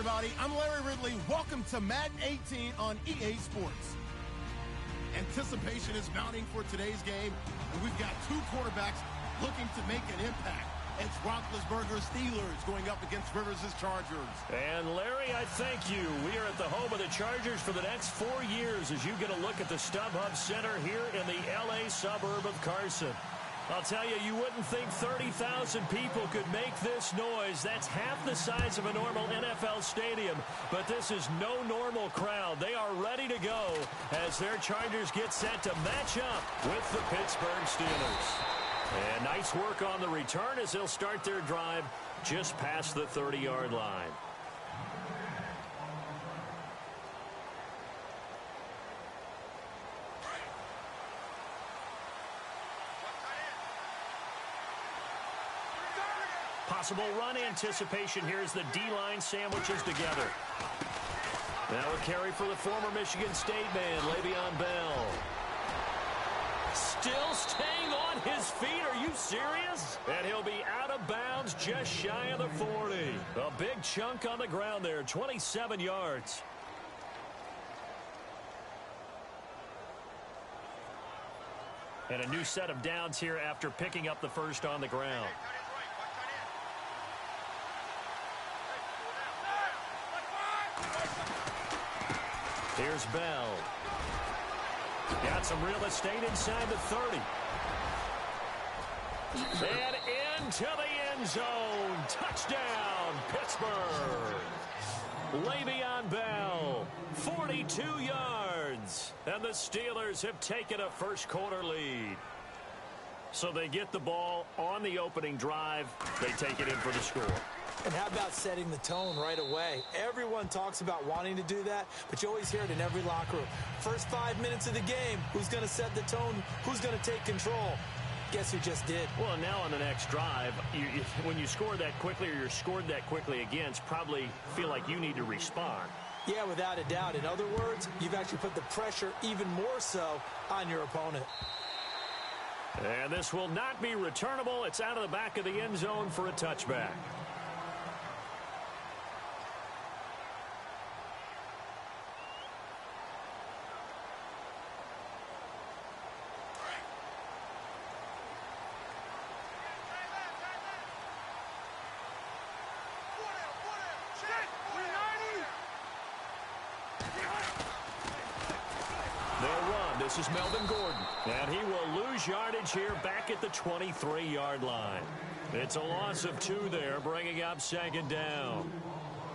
everybody. I'm Larry Ridley. Welcome to Madden 18 on EA Sports. Anticipation is mounting for today's game, and we've got two quarterbacks looking to make an impact. It's Roethlisberger's Steelers going up against Rivers' Chargers. And Larry, I thank you. We are at the home of the Chargers for the next 4 years as you get a look at the StubHub Center here in the L.A. suburb of Carson. I'll tell you, you wouldn't think 30,000 people could make this noise. That's half the size of a normal NFL stadium. But this is no normal crowd. They are ready to go as their Chargers get set to match up with the Pittsburgh Steelers. And nice work on the return as they'll start their drive just past the 30-yard line. Possible run anticipation here as the D-line sandwiches together. Now a carry for the former Michigan State man, Le'Veon Bell. Still staying on his feet. Are you serious? And he'll be out of bounds just shy of the 40. A big chunk on the ground there, 27 yards. And a new set of downs here after picking up the first on the ground. Here's Bell. Got some real estate inside the 30. And into the end zone. Touchdown, Pittsburgh. Le'Veon Bell, 42 yards. And the Steelers have taken a first-quarter lead. So they get the ball on the opening drive. They take it in for the score. And how about setting the tone right away? Everyone talks about wanting to do that, but you always hear it in every locker room. First 5 minutes of the game, who's going to set the tone? Who's going to take control? Guess who just did? Well, now on the next drive, when you score that quickly or you're scored that quickly again, probably feel like you need to respond. Yeah, without a doubt. In other words, you've actually put the pressure even more so on your opponent. And this will not be returnable. It's out of the back of the end zone for a touchback. This is Melvin Gordon, and he will lose yardage here back at the 23-yard line. It's a loss of 2 there, bringing up second down.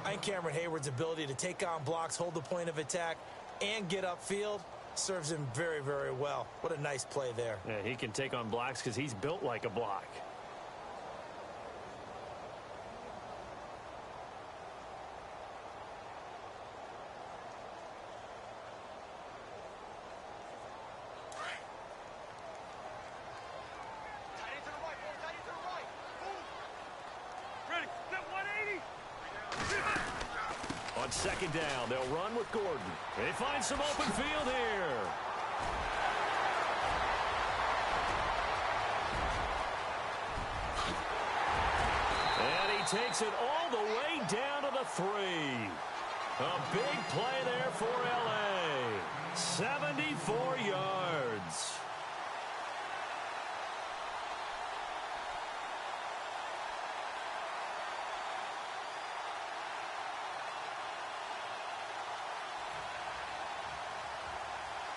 And Cameron Hayward's ability to take on blocks, hold the point of attack, and get upfield serves him very, very well. What a nice play there. Yeah, he can take on blocks because he's built like a block. On second down, they'll run with Gordon. They find some open field here. And he takes it all the way down to the 3. A big play there for L.A. 74 yards.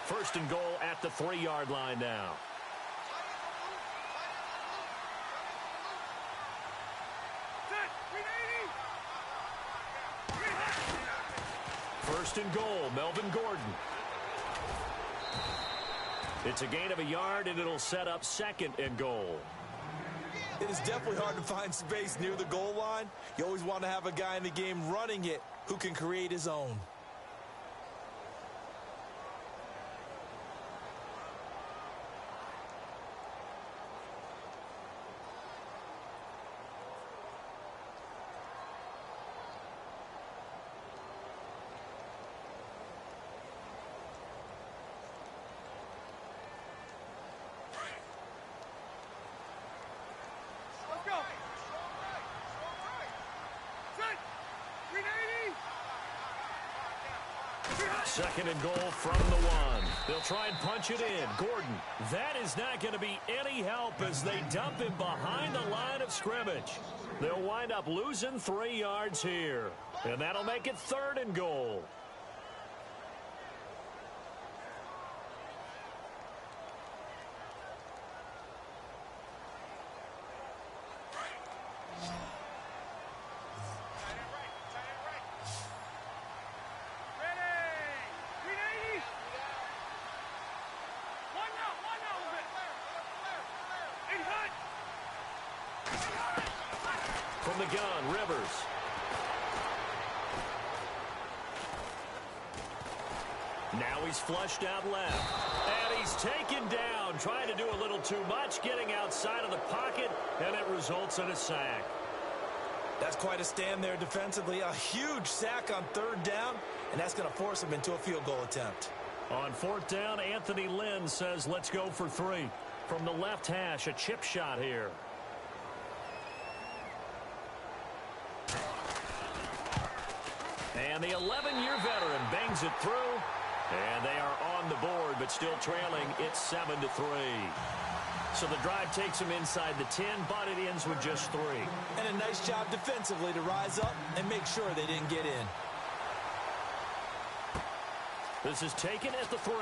First and goal at the 3-yard line now. First and goal, Melvin Gordon. It's a gain of a yard, and it'll set up second and goal. It is definitely hard to find space near the goal line. You always want to have a guy in the game running it who can create his own. Set. 380. Second and goal from the 1. They'll try and punch it in. Gordon. That is not going to be any help as they dump him behind the line of scrimmage. They'll wind up losing 3 yards here. And that'll make it 3rd and goal. From the gun, Rivers. Now he's flushed out left. And he's taken down, trying to do a little too much, getting outside of the pocket, and it results in a sack. That's quite a stand there defensively. A huge sack on 3rd down, and that's going to force him into a field goal attempt. On 4th down, Anthony Lynn says, let's go for 3. From the left hash, a chip shot here. And the 11-year veteran bangs it through. And they are on the board, but still trailing. It's 7-3. So the drive takes them inside the 10, but it ends with just 3. And a nice job defensively to rise up and make sure they didn't get in. This is taken at the 3.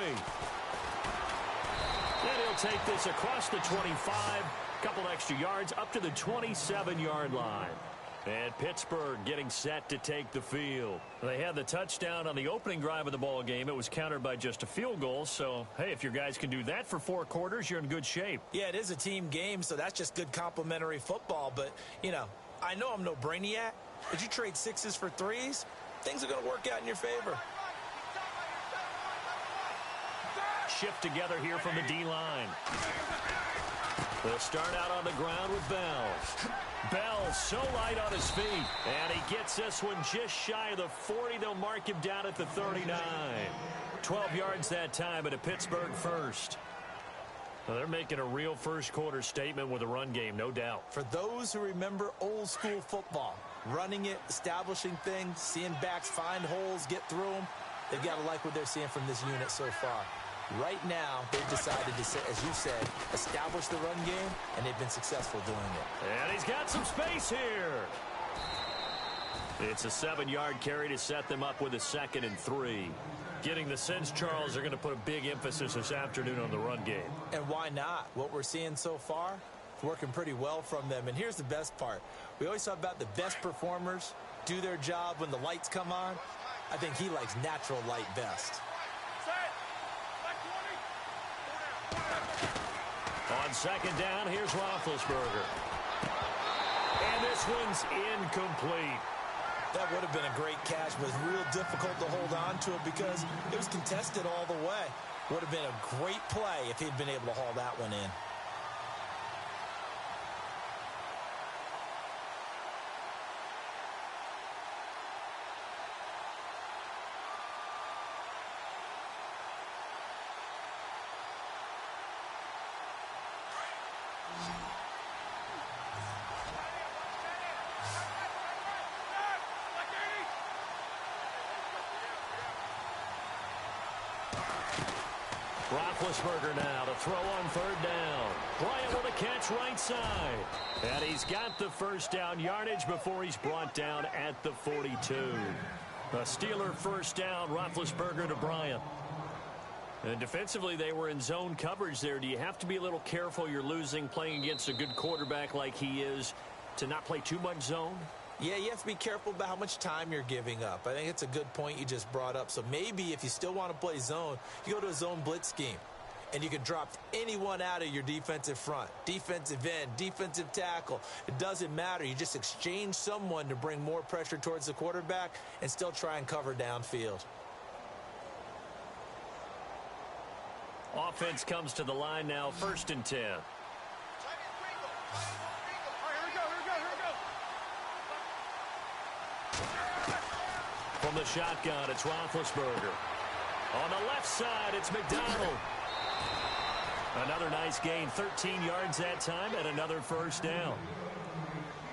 And he'll take this across the 25. Couple extra yards up to the 27-yard line. And Pittsburgh getting set to take the field. They had the touchdown on the opening drive of the ball game. It was countered by just a field goal. So, hey, if your guys can do that for 4 quarters, you're in good shape. Yeah, it is a team game, so that's just good complementary football. But, you know, I know I'm no brainiac, but you trade 6s for 3s, things are going to work out in your favor. Shift together here from the D-line. They'll start out on the ground with Bell. Bell so light on his feet. And he gets this one just shy of the 40. They'll mark him down at the 39. 12 yards that time at a Pittsburgh first. Well, they're making a real first-quarter statement with a run game, no doubt. For those who remember old-school football, running it, establishing things, seeing backs find holes, get through them, they've got to like what they're seeing from this unit so far. Right now, they've decided to, as you said, establish the run game, and they've been successful doing it. And he's got some space here. It's a 7-yard carry to set them up with a 2nd and 3. Getting the sense, Charles, are going to put a big emphasis this afternoon on the run game. And why not? What we're seeing so far, it's working pretty well from them. And here's the best part. We always talk about the best performers do their job when the lights come on. I think he likes natural light best. On 2nd down, here's Roethlisberger. And this one's incomplete. That would have been a great catch, but it was real difficult to hold on to it because it was contested all the way. Would have been a great play if he'd been able to haul that one in. Roethlisberger now to throw on 3rd down. Bryant with a catch right side. And he's got the first down yardage before he's brought down at the 42. A Steeler first down, Roethlisberger to Bryant. And defensively, they were in zone coverage there. Do you have to be a little careful you're losing playing against a good quarterback like he is to not play too much zone? Yeah, you have to be careful about how much time you're giving up. I think it's a good point you just brought up. So maybe if you still want to play zone, you go to a zone blitz scheme. And you can drop anyone out of your defensive front. Defensive end, defensive tackle. It doesn't matter. You just exchange someone to bring more pressure towards the quarterback and still try and cover downfield. Offense comes to the line now, 1st and 10. From the shotgun, it's Roethlisberger. On the left side, it's McDonald. Another nice gain, 13 yards that time, and another first down.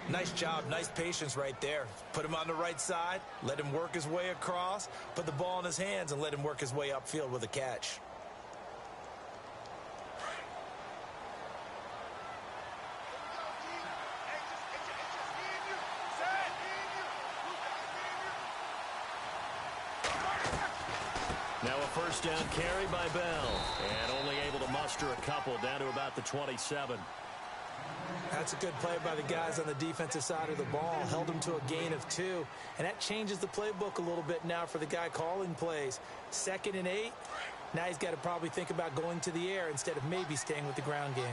Nice job, nice patience right there. Put him on the right side, let him work his way across, put the ball in his hands, and let him work his way upfield with a catch. Now a first down carry by Bell, and only able to muster a couple down to about the 27. That's a good play by the guys on the defensive side of the ball. Held him to a gain of 2. And that changes the playbook a little bit now for the guy calling plays. 2nd and 8. Now he's got to probably think about going to the air instead of maybe staying with the ground game.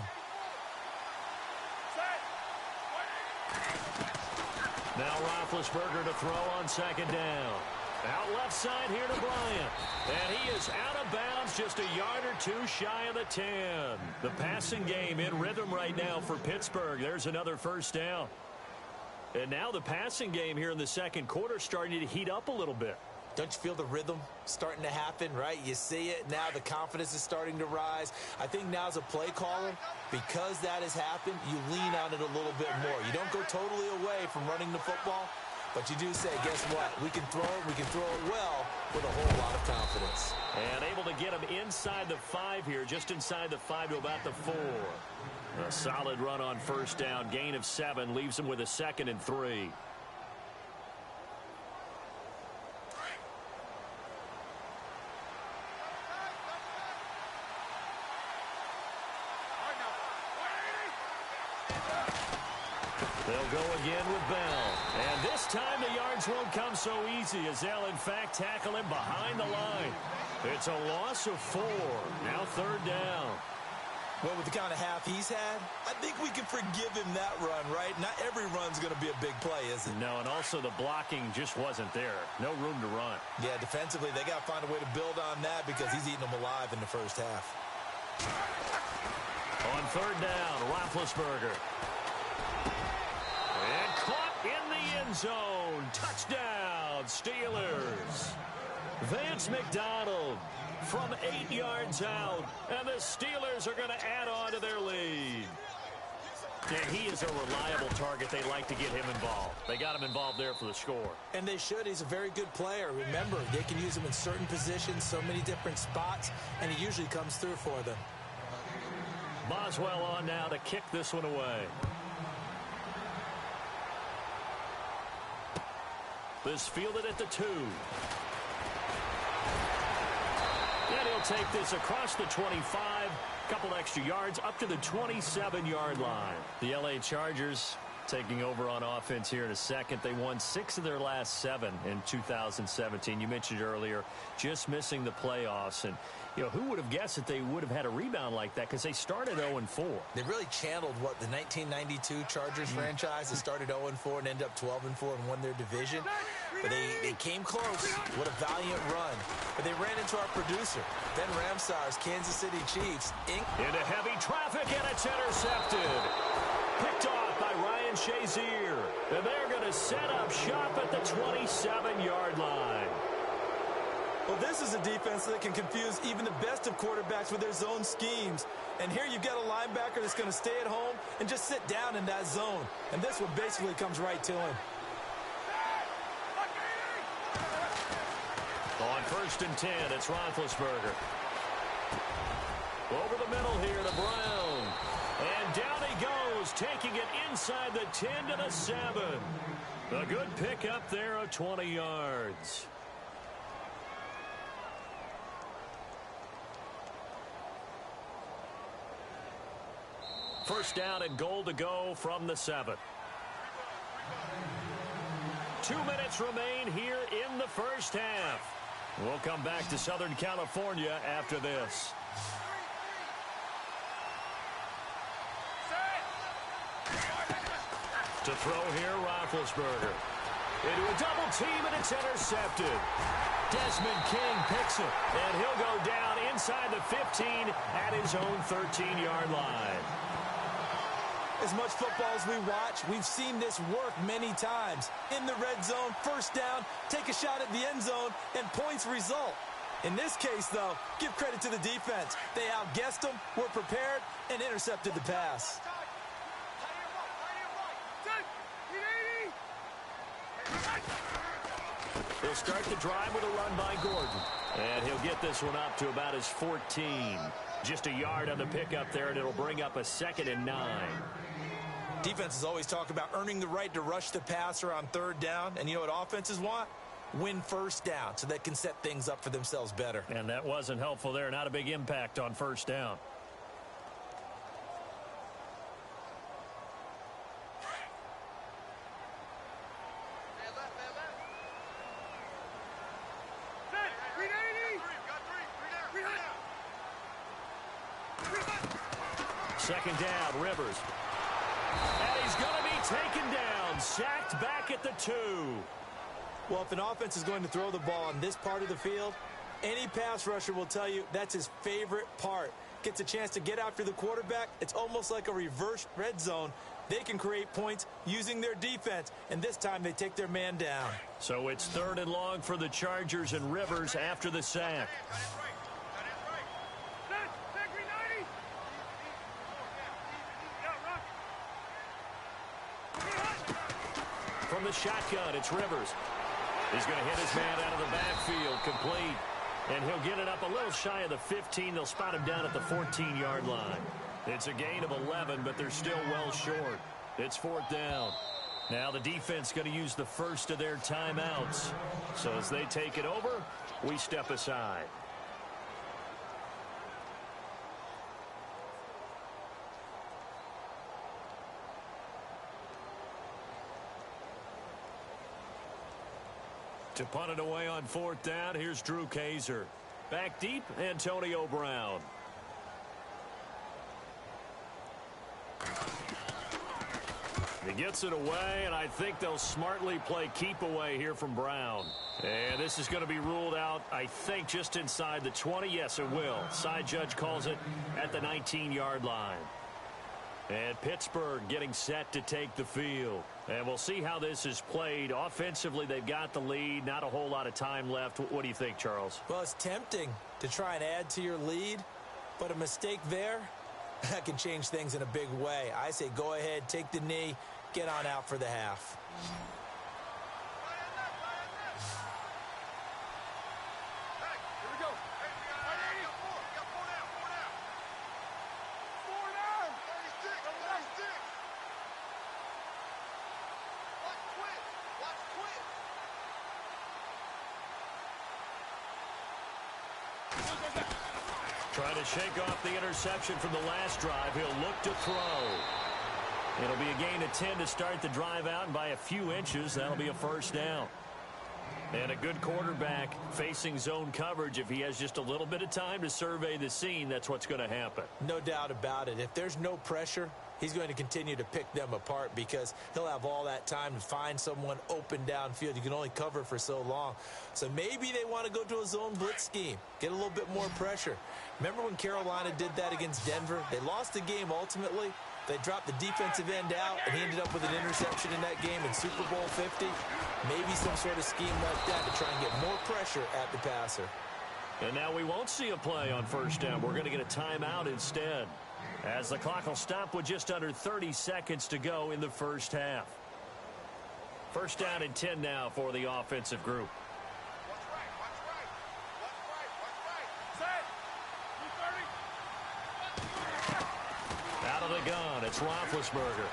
Now Roethlisberger to throw on 2nd down. Out left side here to Bryant. And he is out of bounds, just a yard or 2 shy of the 10. The passing game in rhythm right now for Pittsburgh. There's another first down. And now the passing game here in the second quarter starting to heat up a little bit. Don't you feel the rhythm starting to happen, right? You see it. Now the confidence is starting to rise. I think now as a play caller, because that has happened, you lean on it a little bit more. You don't go totally away from running the football. But you do say, guess what? We can throw it. We can throw it well with a whole lot of confidence. And able to get him inside the 5 here, just inside the 5 to about the 4. A solid run on first down. Gain of 7 leaves him with a 2nd and 3. They'll go again with Bell. And this time the yards won't come so easy as they'll, in fact, tackle him behind the line. It's a loss of 4. Now 3rd down. Well, with the kind of half he's had, I think we can forgive him that run, right? Not every run's going to be a big play, is it? No, and also the blocking just wasn't there. No room to run. Yeah, defensively, they got to find a way to build on that because he's eating them alive in the first half. On 3rd down, Roethlisberger. And caught in the end zone. Touchdown, Steelers. Vance McDonald from 8 yards out. And the Steelers are going to add on to their lead. And he is a reliable target. They like to get him involved. They got him involved there for the score. And they should. He's a very good player. Remember, they can use him in certain positions, so many different spots, and he usually comes through for them. Boswell on now to kick this one away. This fielded at the 2. And he'll take this across the 25. Couple extra yards up to the 27-yard line. The LA Chargers taking over on offense here in a second. They won 6 of their last 7 in 2017. You mentioned earlier just missing the playoffs. And, you know, who would have guessed that they would have had a rebound like that because they started 0-4. They really channeled what the 1992 Chargers franchise that started 0-4 and ended up 12-4 and won their division. But they came close. What a valiant run. But they ran into our producer, Ben Ramsar's Kansas City Chiefs. Into heavy traffic, and it's intercepted. Picked off by Ryan Shazier. And they're going to set up shop at the 27-yard line. Well, this is a defense that can confuse even the best of quarterbacks with their zone schemes. And here you've got a linebacker that's going to stay at home and just sit down in that zone. And this one basically comes right to him. On 1st and 10, it's Roethlisberger. Over the middle here to Brown. And down he goes, taking it inside the 10 to the 7. A good pickup there of 20 yards. First down and goal to go from the 7. 2 minutes remain here in the first half. We'll come back to Southern California after this. To throw here, Roethlisberger. Into a double team, and it's intercepted. Desmond King picks it, and he'll go down inside the 15 at his own 13-yard line. As much football as we watch, we've seen this work many times. In the red zone, first down, take a shot at the end zone, and points result. In this case, though, give credit to the defense. They outguessed them, were prepared, and intercepted the pass. He'll start the drive with a run by Gordon. And he'll get this one up to about his 14. Just a yard on the pickup there, and it'll bring up a 2nd and 9. Defenses always talk about earning the right to rush the passer on 3rd down. And you know what offenses want? Win 1st down so they can set things up for themselves better. And that wasn't helpful there. Not a big impact on 1st down. Second down, Rivers. And he's going to be taken down, sacked back at the 2. Well, if an offense is going to throw the ball on this part of the field, any pass rusher will tell you that's his favorite part. Gets a chance to get after the quarterback. It's almost like a reverse red zone. They can create points using their defense, and this time they take their man down. So it's 3rd and long for the Chargers, and Rivers after the sack. From the shotgun, it's Rivers. He's going to hit his man out of the backfield, complete. And he'll get it up a little shy of the 15. They'll spot him down at the 14-yard line. It's a gain of 11, but they're still well short. It's 4th down. Now the defense going to use the first of their timeouts. So as they take it over, we step aside. To punt it away on 4th down, here's Drew Kaiser. Back deep, Antonio Brown. He gets it away, and I think they'll smartly play keep away here from Brown. And this is going to be ruled out, I think, just inside the 20. Yes, it will. Side judge calls it at the 19-yard line. And Pittsburgh getting set to take the field. And we'll see how this is played. Offensively, they've got the lead. Not a whole lot of time left. What do you think, Charles? Well, it's tempting to try and add to your lead, but a mistake there, that can change things in a big way. I say go ahead, take the knee, get on out for the half. Trying to shake off the interception from the last drive. He'll look to throw. It'll be a gain of 10 to start the drive out, and by a few inches, that'll be a 1st down. And a good quarterback facing zone coverage. If he has just a little bit of time to survey the scene, that's what's going to happen. No doubt about it. If there's no pressure, he's going to continue to pick them apart because he'll have all that time to find someone open downfield. You can only cover for so long. So maybe they want to go to a zone blitz scheme, get a little bit more pressure. Remember when Carolina did that against Denver? They lost the game ultimately. They dropped the defensive end out, and he ended up with an interception in that game in Super Bowl 50. Maybe some sort of scheme like that to try and get more pressure at the passer. And now we won't see a play on 1st down. We're going to get a timeout instead, as the clock will stop with just under 30 seconds to go in the 1st half. 1st down and 10 now for the offensive group. Out of the gun, it's Roethlisberger.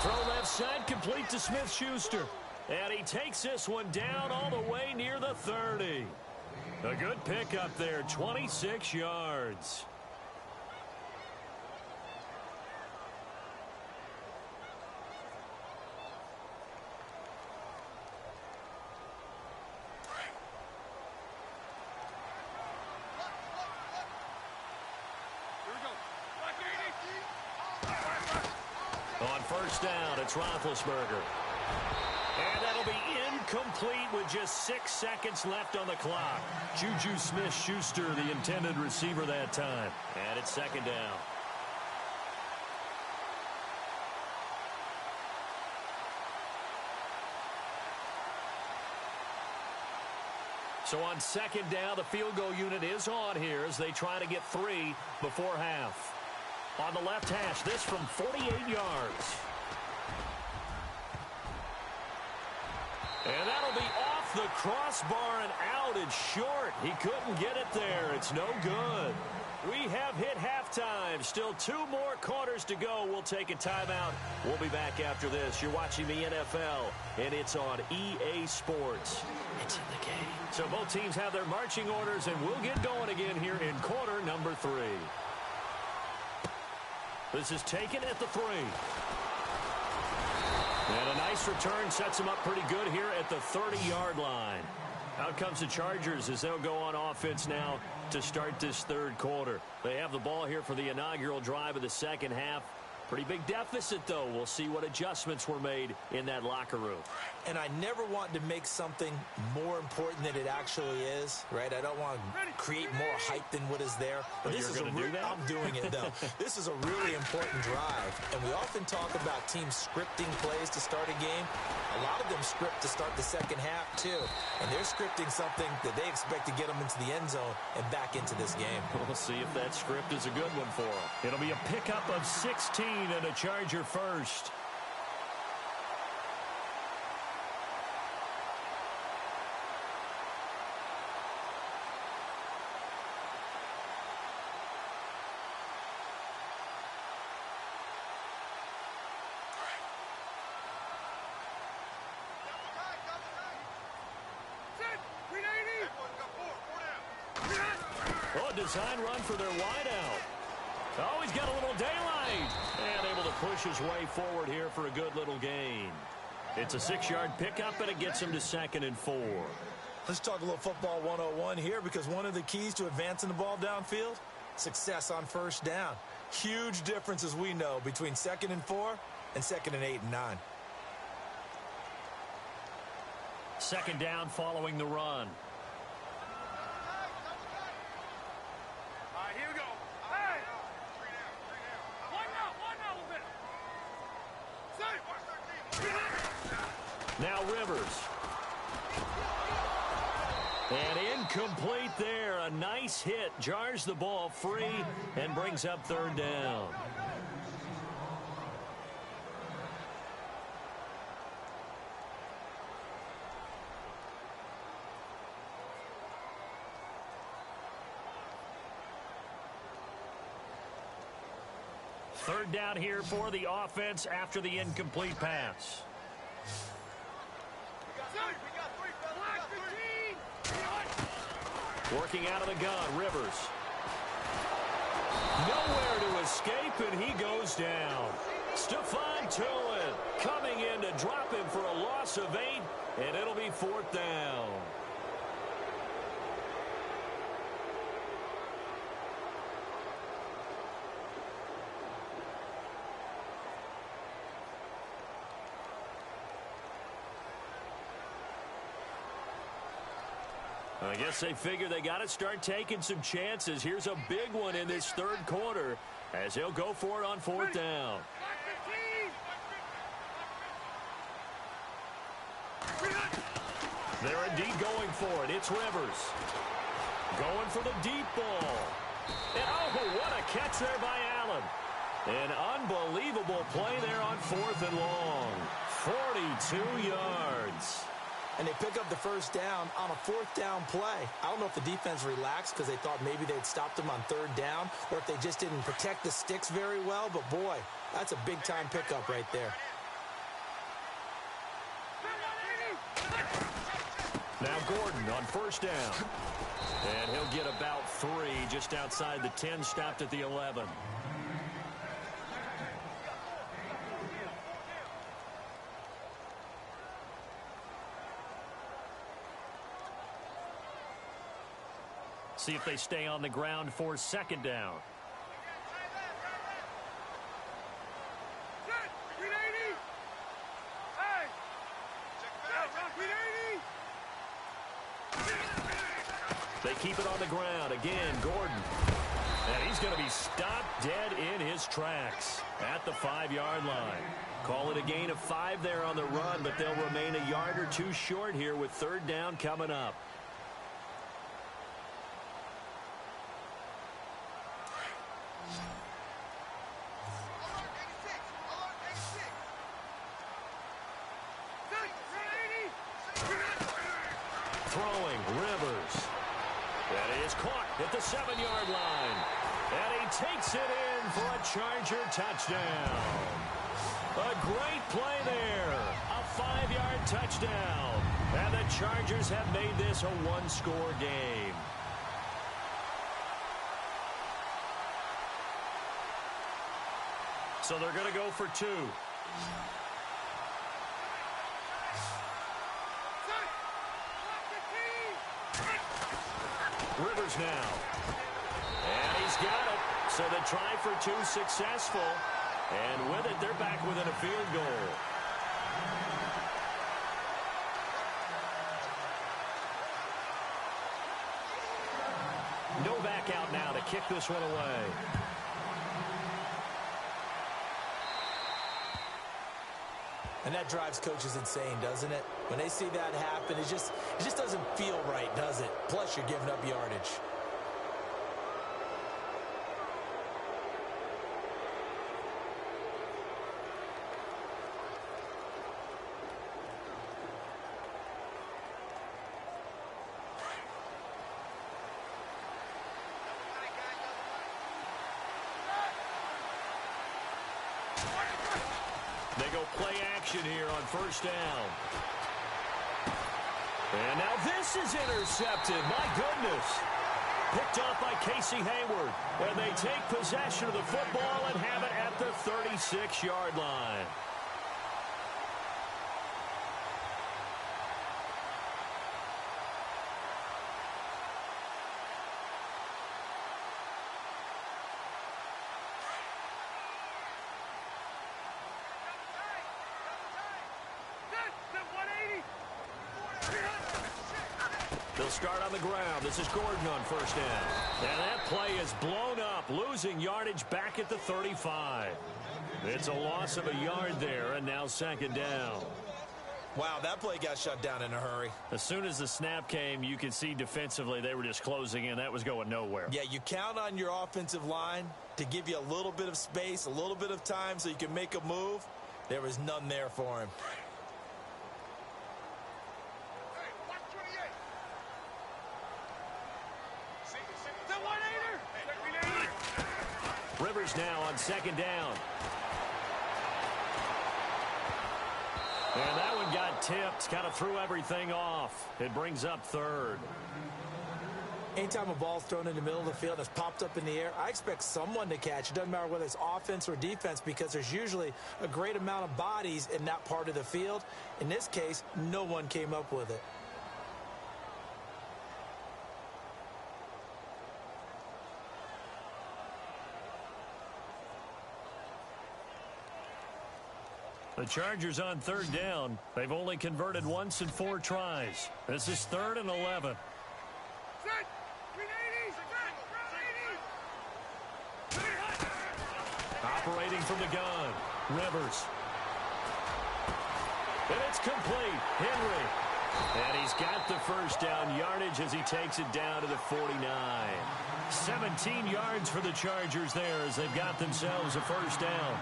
Throw left side, complete to Smith-Schuster. And he takes this one down all the way near the 30. A good pickup there, 26 yards. On 1st down, it's Roethlisberger. And that'll be incomplete with just 6 seconds left on the clock. Juju Smith-Schuster, the intended receiver that time. And it's 2nd down. So on 2nd down, the field goal unit is on here as they try to get 3 before half. On the left hash, this from 48 yards. And that'll be off the crossbar and out. It's short. He couldn't get it there. It's no good. We have hit halftime. Still 2 more quarters to go. We'll take a timeout. We'll be back after this. You're watching the NFL, and it's on EA Sports. It's in the game. So both teams have their marching orders, and we'll get going again here in quarter number 3. This is taken at the 3. And a nice return sets him up pretty good here at the 30-yard line. Out comes the Chargers as they'll go on offense now to start this third quarter. They have the ball here for the inaugural drive of the second half. Pretty big deficit, though. We'll see what adjustments were made in that locker room. And I never want to make something more important than it actually is, right? I don't want to create more hype than what is there. But this is I'm doing it, though. This is a really important drive. And we often talk about teams scripting plays to start a game. A lot of them script to start the second half, too. And they're scripting something that they expect to get them into the end zone and back into this game. We'll see if that script is a good one for them. It'll be a pickup of 16 and a Charger first. Design run for their wideout. Oh, he's got a little daylight. And able to push his way forward here for a good little gain. It's a 6-yard pickup, and it gets him to 2nd and 4. Let's talk a little football 101 here, because one of the keys to advancing the ball downfield, success on first down. Huge difference, as we know, between 2nd and 4 and 2nd and 8 and 9. Second down following the run. Now Rivers. And incomplete there. A nice hit. Jars the ball free and brings up 3rd down. Third down here for the offense after the incomplete pass. Working out of the gun, Rivers. Nowhere to escape, and he goes down. Stephon Tuitt coming in to drop him for a loss of 8, and it'll be 4th down. I guess they figure they got to start taking some chances. Here's a big one in this third quarter as he'll go for it on 4th down. They're indeed going for it. It's Rivers. Going for the deep ball. And oh, what a catch there by Allen. An unbelievable play there on 4th and long. 42 yards. And they pick up the first down on a 4th down play. I don't know if the defense relaxed because they thought maybe they'd stopped them on 3rd down, or if they just didn't protect the sticks very well. But, boy, that's a big-time pickup right there. Now Gordon on 1st down. And he'll get about 3 just outside the 10, stopped at the 11. See if they stay on the ground for 2nd down. They keep it on the ground. Again, Gordon. And he's going to be stopped dead in his tracks at the 5-yard line. Call it a gain of 5 there on the run, but they'll remain a yard or 2 short here with 3rd down coming up. throwing, Rivers. And he is caught at the 7-yard line. And he takes it in for a Charger touchdown. A great play there. A 5-yard touchdown. And the Chargers have made this a one-score game. So they're going to go for 2. Rivers now. And he's got it. So the try for 2 successful. And with it, they're back within a field goal. Novak out now to kick this one away. And that drives coaches insane, doesn't it? When they see that happen, it just doesn't feel right, does it? Plus, you're giving up yardage. They go play action here on first down. And now this is intercepted. My goodness. Picked off by Casey Hayward. And they take possession of the football and have it at the 36-yard line. They'll start on the ground. This is Gordon on first down. And that play is blown up, losing yardage back at the 35. It's a loss of a yard there, and now second down. Wow, that play got shut down in a hurry. As soon as the snap came, you could see defensively they were just closing in. That was going nowhere. Yeah, you count on your offensive line to give you a little bit of space, a little bit of time so you can make a move. There was none there for him. Rivers now on second down. And that one got tipped, kind of threw everything off. It brings up third. Anytime a ball's thrown in the middle of the field that's popped up in the air, I expect someone to catch. It doesn't matter whether it's offense or defense because there's usually a great amount of bodies in that part of the field. In this case, no one came up with it. The Chargers on third down. They've only converted once in 4 tries. This is 3rd and 11. Operating from the gun, Rivers. And it's complete. Henry. And he's got the first down yardage as he takes it down to the 49. 17 yards for the Chargers there as they've got themselves a first down.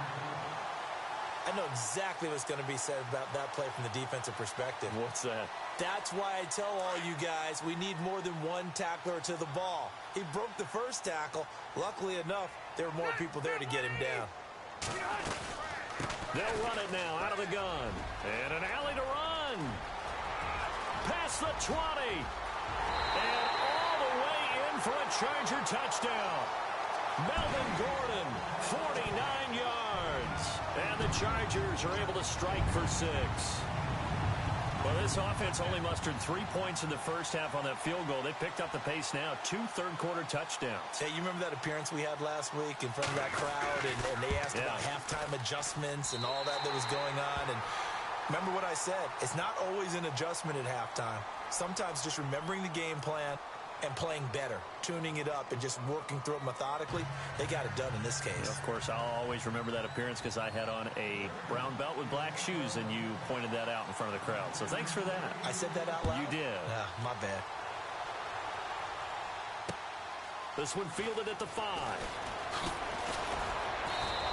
I know exactly what's going to be said about that play from the defensive perspective. What's that? That's why I tell all you guys we need more than one tackler to the ball. He broke the first tackle. Luckily enough, there were more people there to get him down. They'll run it now out of the gun. And an alley to run. Past the 20. And all the way in for a Charger touchdown. Melvin Gordon, 49 yards. And the Chargers are able to strike for 6. Well, this offense only mustered 3 points in the first half on that field goal. They picked up the pace now. 2 third-quarter touchdowns. Hey, you remember that appearance we had last week in front of that crowd? And they asked about halftime adjustments and all that was going on. And remember what I said. It's not always an adjustment at halftime. Sometimes just remembering the game plan and playing better, tuning it up, and just working through it methodically. They got it done in this case. Of course, I'll always remember that appearance because I had on a brown belt with black shoes, and you pointed that out in front of the crowd. So thanks for that. I said that out loud? You did. My bad. This one fielded at the 5.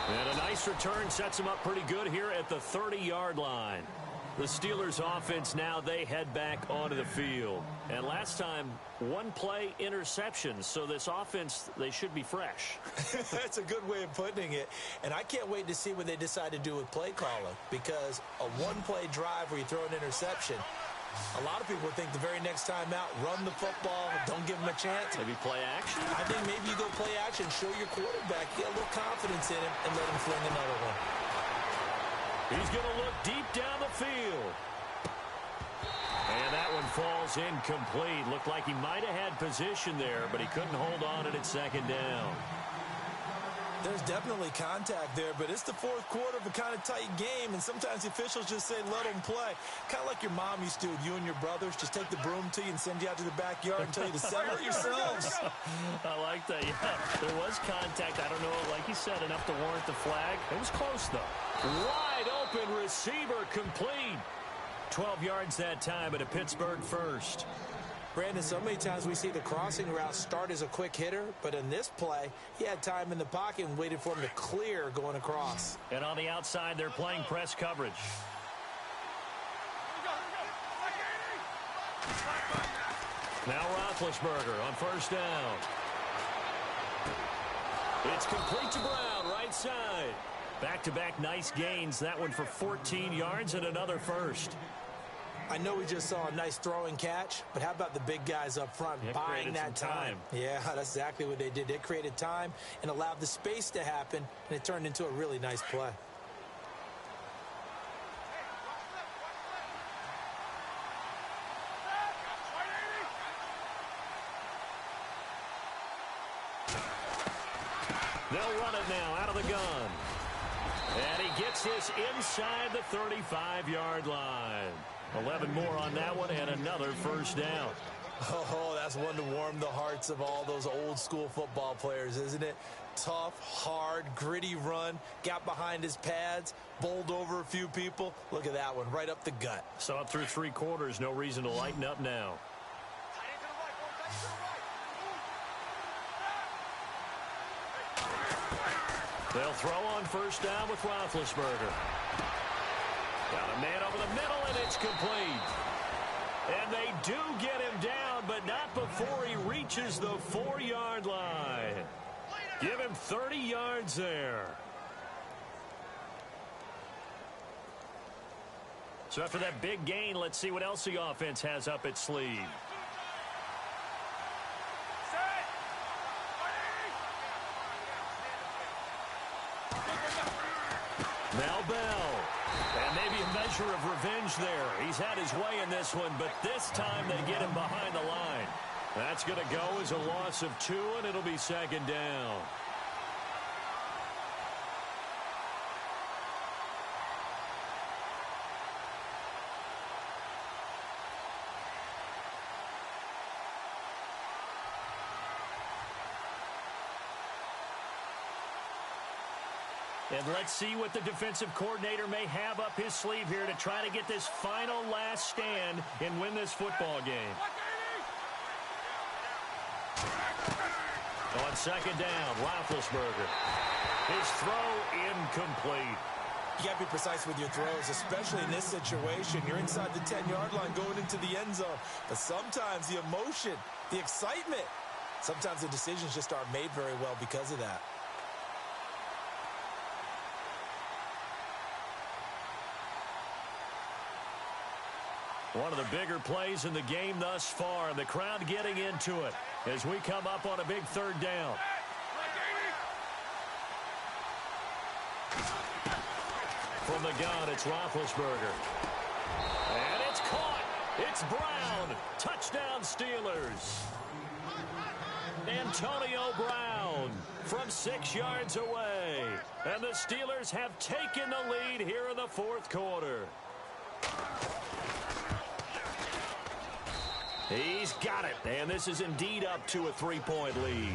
And a nice return sets him up pretty good here at the 30-yard line. The Steelers offense now, they head back onto the field. And last time, one play interception. So this offense, they should be fresh. That's a good way of putting it. And I can't wait to see what they decide to do with play calling. Because a one-play drive where you throw an interception, a lot of people think the very next time out, run the football, don't give them a chance. Maybe play action? I think maybe you go play action, show your quarterback, get a little confidence in him, and let him fling another one. He's going to look deep down the field. And that one falls incomplete. Looked like he might have had position there, but he couldn't hold on at second down. There's definitely contact there, but it's the fourth quarter of a kind of tight game, and sometimes the officials just say, let them play. Kind of like your mom used to with you and your brothers. Just take the broom to you and send you out to the backyard and tell you to settle it yourselves. I like that, yeah. There was contact. I don't know, like you said, enough to warrant the flag. It was close, though. Wide open receiver complete. 12 yards that time at a Pittsburgh first. Brandon, so many times we see the crossing route start as a quick hitter, but in this play, he had time in the pocket and waited for him to clear going across. And on the outside, they're playing press coverage. Now Roethlisberger on first down. It's complete to Brown, right side. Back-to-back nice gains. That one for 14 yards and another first. I know we just saw a nice throwing catch, but how about the big guys up front buying that time? Yeah, that's exactly what they did. They created time and allowed the space to happen, and it turned into a really nice play. They'll run it now out of the gun. And he gets this inside the 35-yard line. 11 more on that one and another first down. Oh, that's one to warm the hearts of all those old-school football players, isn't it? Tough, hard, gritty run, got behind his pads, bowled over a few people. Look at that one, right up the gut. So up through three quarters, no reason to lighten up now. They'll throw on first down with Roethlisberger. Got a man over the middle, and it's complete. And they do get him down, but not before he reaches the 4-yard line. Give him 30 yards there. So after that big gain, let's see what else the offense has up its sleeve. Now Bell. And maybe a measure of revenge there. He's had his way in this one, but this time they get him behind the line. That's going to go as a loss of 2, and it'll be second down. And let's see what the defensive coordinator may have up his sleeve here to try to get this final last stand and win this football game. On second down, Roethlisberger. His throw incomplete. You got to be precise with your throws, especially in this situation. You're inside the 10-yard line going into the end zone. But sometimes the emotion, the excitement, sometimes the decisions just aren't made very well because of that. One of the bigger plays in the game thus far. The crowd getting into it as we come up on a big third down. From the gun, it's Roethlisberger. And it's caught. It's Brown. Touchdown, Steelers. Antonio Brown from 6 yards away. And the Steelers have taken the lead here in the fourth quarter. He's got it, and this is indeed up to a 3-point lead.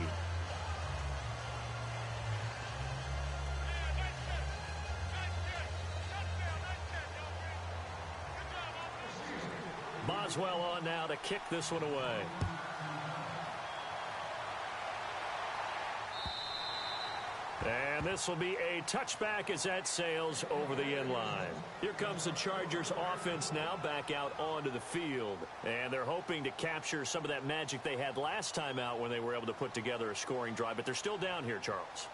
Boswell on now to kick this one away. And this will be a touchback as that sails over the end line. Here comes the Chargers offense now back out onto the field. And they're hoping to capture some of that magic they had last time out when they were able to put together a scoring drive. But they're still down here, Charles.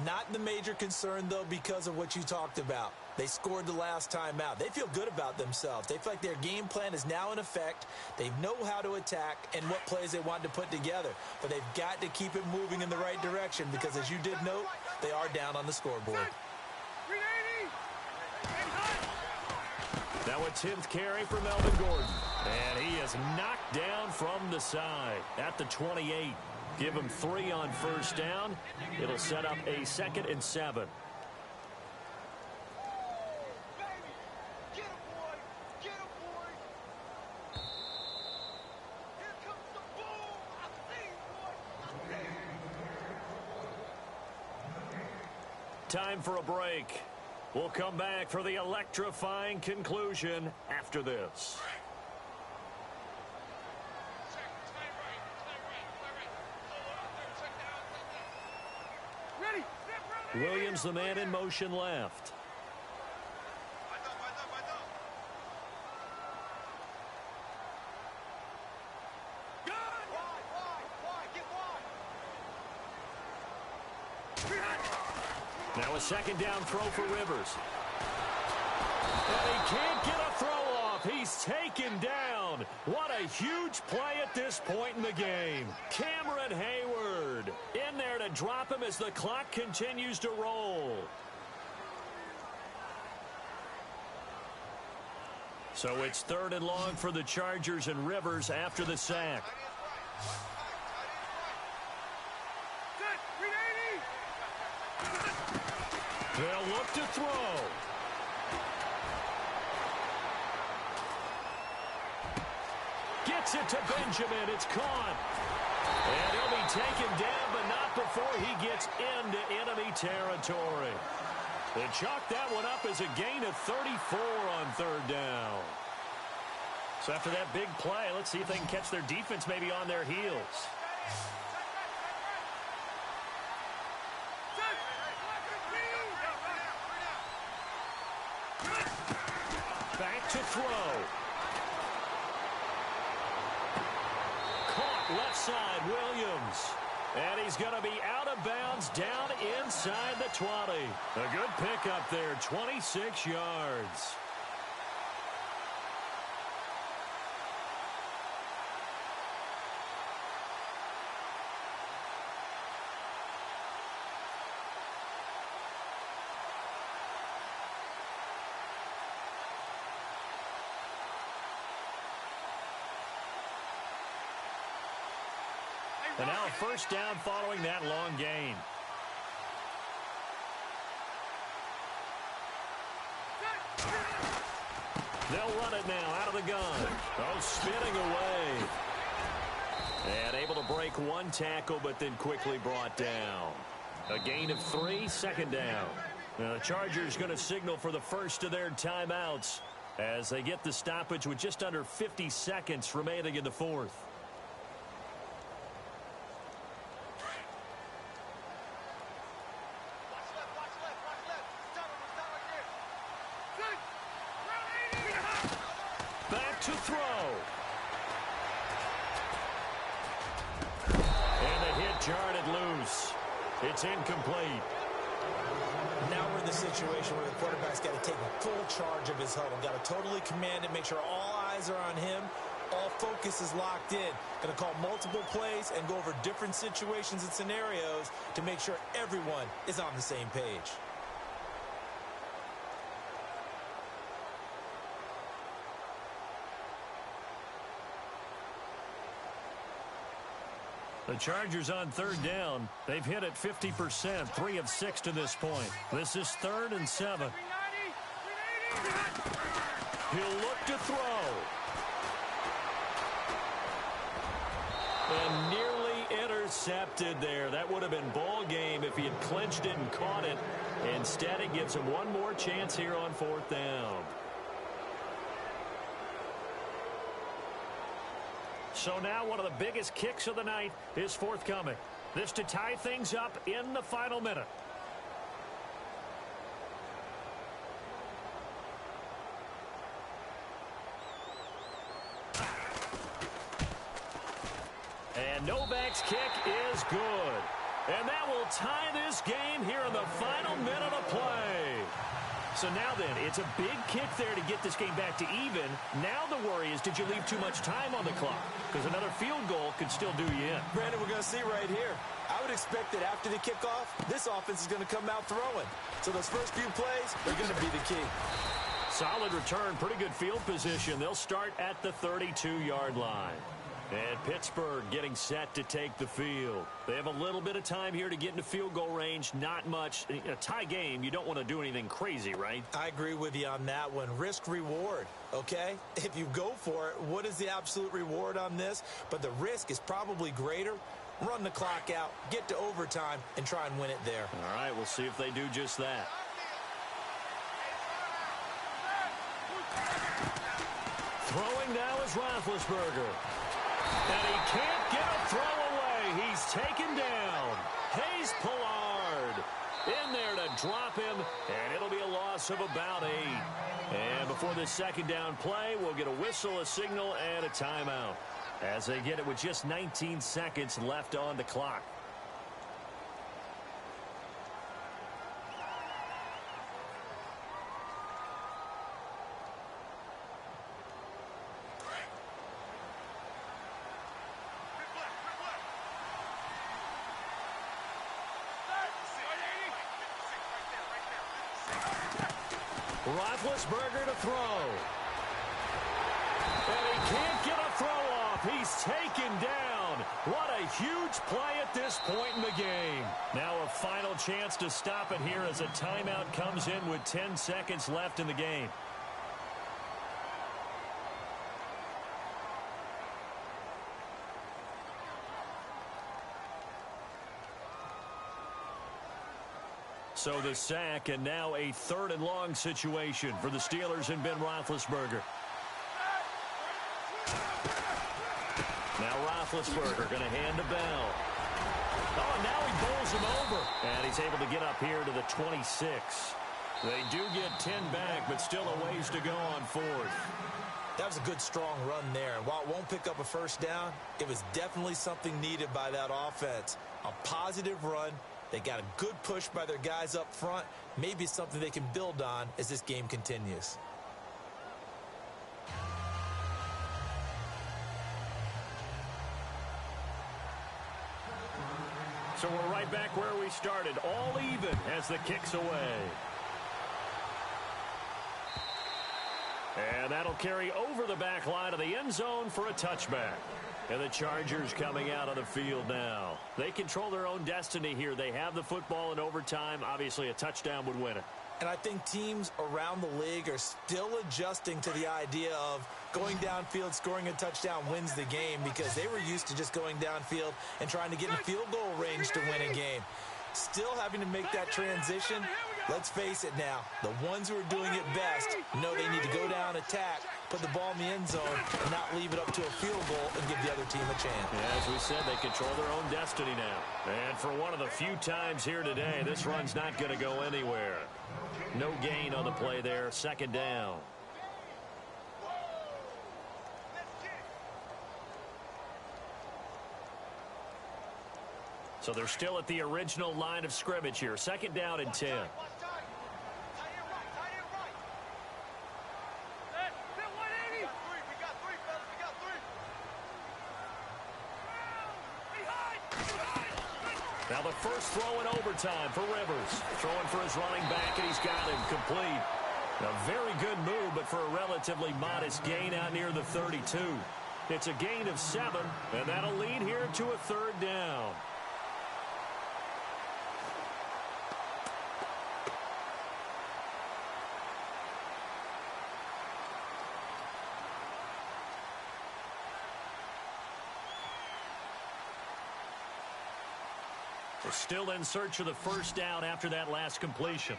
Not the major concern, though, because of what you talked about. They scored the last time out. They feel good about themselves. They feel like their game plan is now in effect. They know how to attack and what plays they want to put together. But they've got to keep it moving in the right direction because, as you did note, they are down on the scoreboard. Now a 10th carry for Melvin Gordon. And he is knocked down from the side at the 28. Give him 3 on first down. It'll set up a 2nd and 7. Time for a break. We'll come back for the electrifying conclusion after this. Williams, the man in motion left. Now a 2nd down throw for Rivers. And he can't get a throw off. He's taken down. What a huge play at this point in the game. Cameron Hayward in there to drop him as the clock continues to roll. So it's 3rd and long for the Chargers and Rivers after the sack. They'll look to throw. Gets it to Benjamin. It's caught. And he'll be taken down, but not before he gets into enemy territory. They chalk that one up as a gain of 34 on 3rd down. So after that big play, let's see if they can catch their defense maybe on their heels. Back to throw. Caught left side, Williams. And he's going to be out of bounds down inside the 20. A good pickup there, 26 yards. And now 1st down following that long gain. They'll run it now out of the gun. Oh, spinning away. And able to break one tackle, but then quickly brought down. A gain of 3, 2nd down. Now the Chargers going to signal for the first of their timeouts as they get the stoppage with just under 50 seconds remaining in the 4th. Back to throw. And the hit jarred it loose. It's incomplete. Now we're in the situation where the quarterback's got to take full charge of his huddle. Got to totally command it, make sure all eyes are on him. All focus is locked in. Going to call multiple plays and go over different situations and scenarios to make sure everyone is on the same page. The Chargers on 3rd down. They've hit it 50%, 3 of 6 to this point. This is 3rd and 7. He'll look to throw. And nearly intercepted there. That would have been ball game if he had clinched it and caught it. Instead, it gives him one more chance here on 4th down. So now one of the biggest kicks of the night is forthcoming. This to tie things up in the final minute. And Novak's kick is good. And that will tie this game here in the final minute of play. So now then, it's a big kick there to get this game back to even. Now the worry is, did you leave too much time on the clock? Because another field goal could still do you in. Brandon, we're going to see right here. I would expect that after the kickoff, this offense is going to come out throwing. So those first few plays are going to be the key. Solid return, pretty good field position. They'll start at the 32-yard line. And Pittsburgh getting set to take the field. They have a little bit of time here to get into field goal range. Not much. In a tie game, you don't want to do anything crazy, right? I agree with you on that one. Risk-reward, okay? If you go for it, what is the absolute reward on this? But the risk is probably greater. Run the clock out, get to overtime, and try and win it there. All right, we'll see if they do just that. Throwing now is Roethlisberger. And he can't get a throw away. He's taken down. Hayes Pollard in there to drop him, and it'll be a loss of about 8. And before this second down play, we'll get a whistle, a signal, and a timeout as they get it with just 19 seconds left on the clock. Roethlisberger to throw. And he can't get a throw off. He's taken down. What a huge play at this point in the game. Now a final chance to stop it here as a timeout comes in with 10 seconds left in the game. So the sack, and now a 3rd and long situation for the Steelers and Ben Roethlisberger. Now Roethlisberger going to hand to Bell. Oh, now he bowls him over. And he's able to get up here to the 26. They do get 10 back, but still a ways to go on 4th. That was a good, strong run there. And while it won't pick up a first down, it was definitely something needed by that offense. A positive run. They got a good push by their guys up front. Maybe something they can build on as this game continues. So we're right back where we started. All even as the kick's away. And that'll carry over the back line of the end zone for a touchback. And the Chargers coming out of the field now. They control their own destiny here. They have the football in overtime. Obviously, a touchdown would win it. And I think teams around the league are still adjusting to the idea of going downfield, scoring a touchdown wins the game, because they were used to just going downfield and trying to get in field goal range to win a game. Still having to make that transition. Let's face it now, the ones who are doing it best know they need to go down, attack, put the ball in the end zone, and not leave it up to a field goal and give the other team a chance. Yeah, as we said, they control their own destiny now. And for one of the few times here today, this run's not going to go anywhere. No gain on the play there, 2nd down. So they're still at the original line of scrimmage here. 2nd down and 10. Now the first throw in overtime for Rivers. Throwing for his running back, and he's got him complete. A very good move, but for a relatively modest gain out near the 32. It's a gain of 7, and that'll lead here to a 3rd down. We're still in search of the first down after that last completion.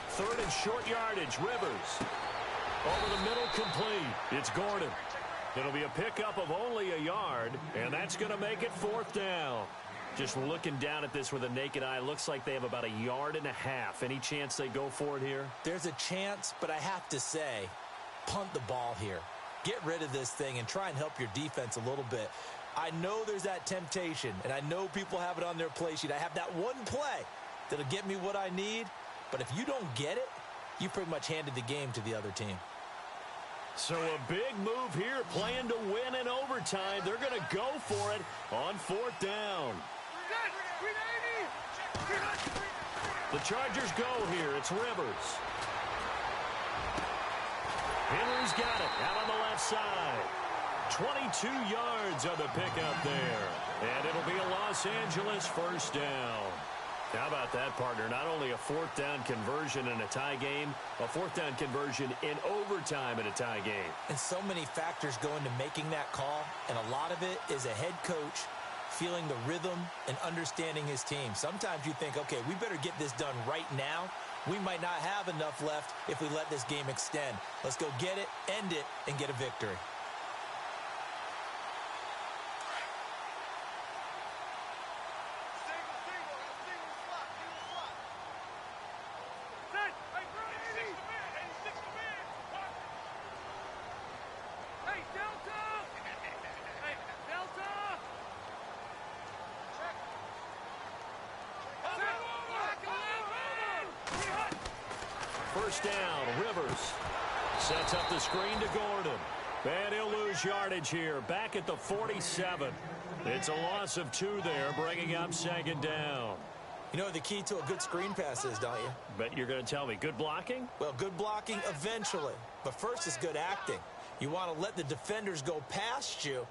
Third and short yardage, Rivers. Over the middle, complete. It's Gordon. It'll be a pickup of only a yard, and that's going to make it 4th down. Just looking down at this with a naked eye, looks like they have about 1.5 yards. Any chance they go for it here? There's a chance, but I have to say, punt the ball here. Get rid of this thing and try and help your defense a little bit. I know there's that temptation, and I know people have it on their play sheet. I have that one play that'll get me what I need, but if you don't get it, you pretty much handed the game to the other team. So a big move here, playing to win in overtime. They're going to go for it on 4th down. The Chargers go here. It's Rivers. Henry's got it out on the left side. 22 yards on the pickup there. And it'll be a Los Angeles 1st down. How about that, partner? Not only a 4th down conversion in a tie game, a 4th down conversion in overtime in a tie game. And so many factors go into making that call, and a lot of it is a head coach feeling the rhythm and understanding his team. Sometimes you think, okay, we better get this done right now. We might not have enough left if we let this game extend. Let's go get it, end it, and get a victory. First down, Rivers sets up the screen to Gordon. And he'll lose yardage here, back at the 47. It's a loss of 2 there, bringing up 2nd down. You know what the key to a good screen pass is, don't you? Bet you're going to tell me. Good blocking? Well, good blocking eventually. But first is good acting. You want to let the defenders go past you,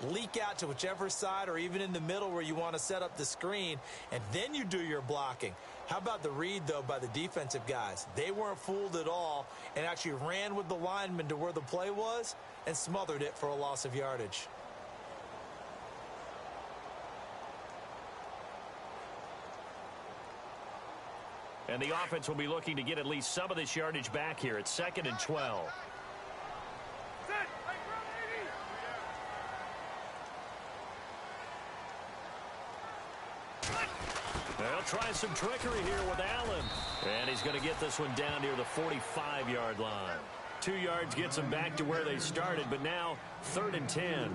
leak out to whichever side or even in the middle where you want to set up the screen, and then you do your blocking. How about the read, though, by the defensive guys? They weren't fooled at all and actually ran with the lineman to where the play was and smothered it for a loss of yardage. And the offense will be looking to get at least some of this yardage back here. It's 2nd and 12. They'll try some trickery here with Allen. And he's going to get this one down near the 45-yard line. 2 yards gets them back to where they started, but now 3rd and 10.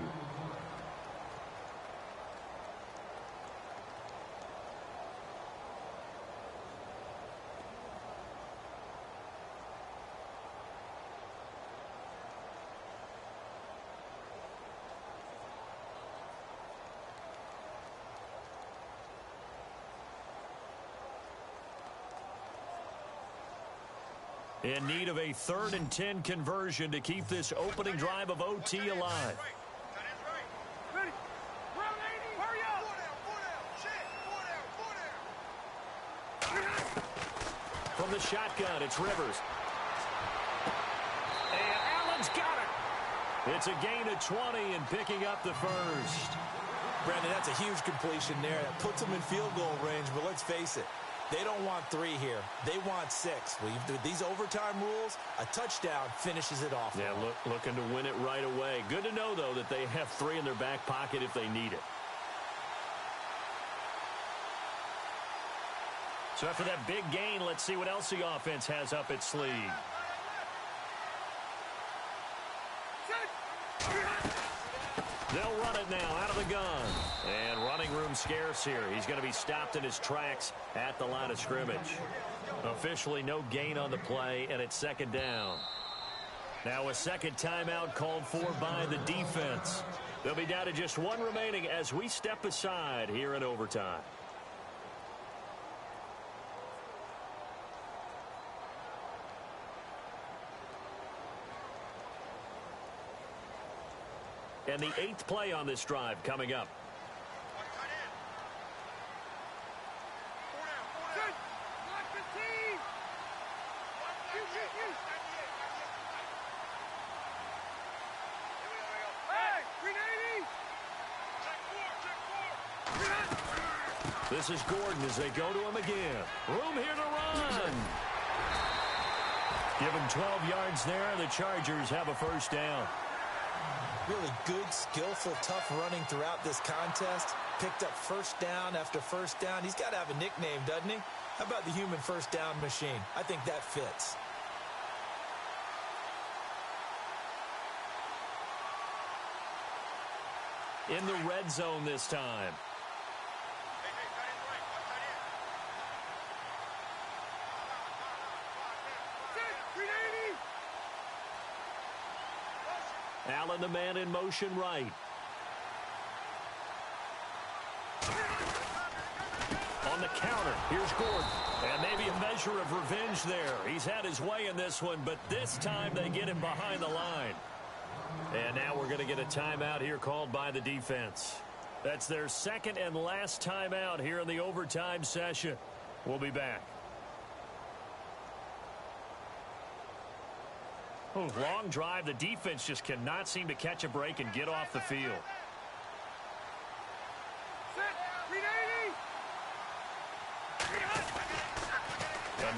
In need of a 3rd and 10 conversion to keep this opening drive of OT alive. From the shotgun, it's Rivers. And Allen's got it. It's a gain of 20 and picking up the first. Brandon, that's a huge completion there. That puts them in field goal range, but let's face it. They don't want 3 here. They want 6. With these overtime rules, a touchdown finishes it off. Yeah, looking to win it right away. Good to know, though, that they have 3 in their back pocket if they need it. So after that big gain, let's see what else the offense has up its sleeve. They'll run it now out of the gun. And running room scarce here. He's going to be stopped in his tracks at the line of scrimmage. Officially no gain on the play, and it's 2nd down. Now a second timeout called for by the defense. They'll be down to just 1 remaining as we step aside here in overtime. And the 8th play on this drive coming up. This is Gordon as they go to him again. Room here to run. Give him 12 yards there. The Chargers have a first down. Really good, skillful, tough running throughout this contest. Picked up first down after first down. He's got to have a nickname, doesn't he? How about the human first down machine? I think that fits. In the red zone this time. Allen, the man in motion right. On the counter, here's Gordon. And maybe a measure of revenge there. He's had his way in this one, but this time they get him behind the line. And now we're going to get a timeout here called by the defense. That's their second and last timeout here in the overtime session. We'll be back. Oh, long drive. The defense just cannot seem to catch a break and get off the field.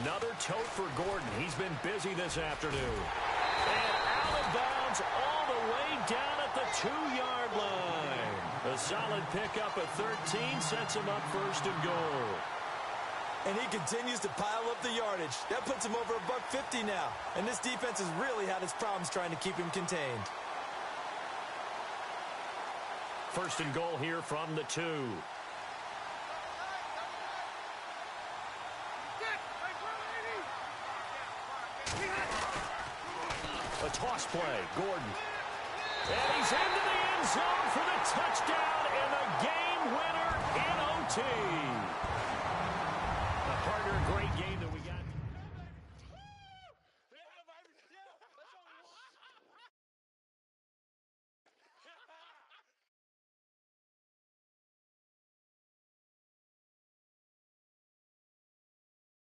Another tote for Gordon. He's been busy this afternoon. And out of bounds all the way down at the 2-yard line. A solid pickup of 13 sets him up first and goal. And he continues to pile up the yardage. That puts him over $150 now. And this defense has really had its problems trying to keep him contained. First and goal here from the 2. A toss play, Gordon. And he's into the end zone for the touchdown and a game winner in OT. A partner, great game that we got.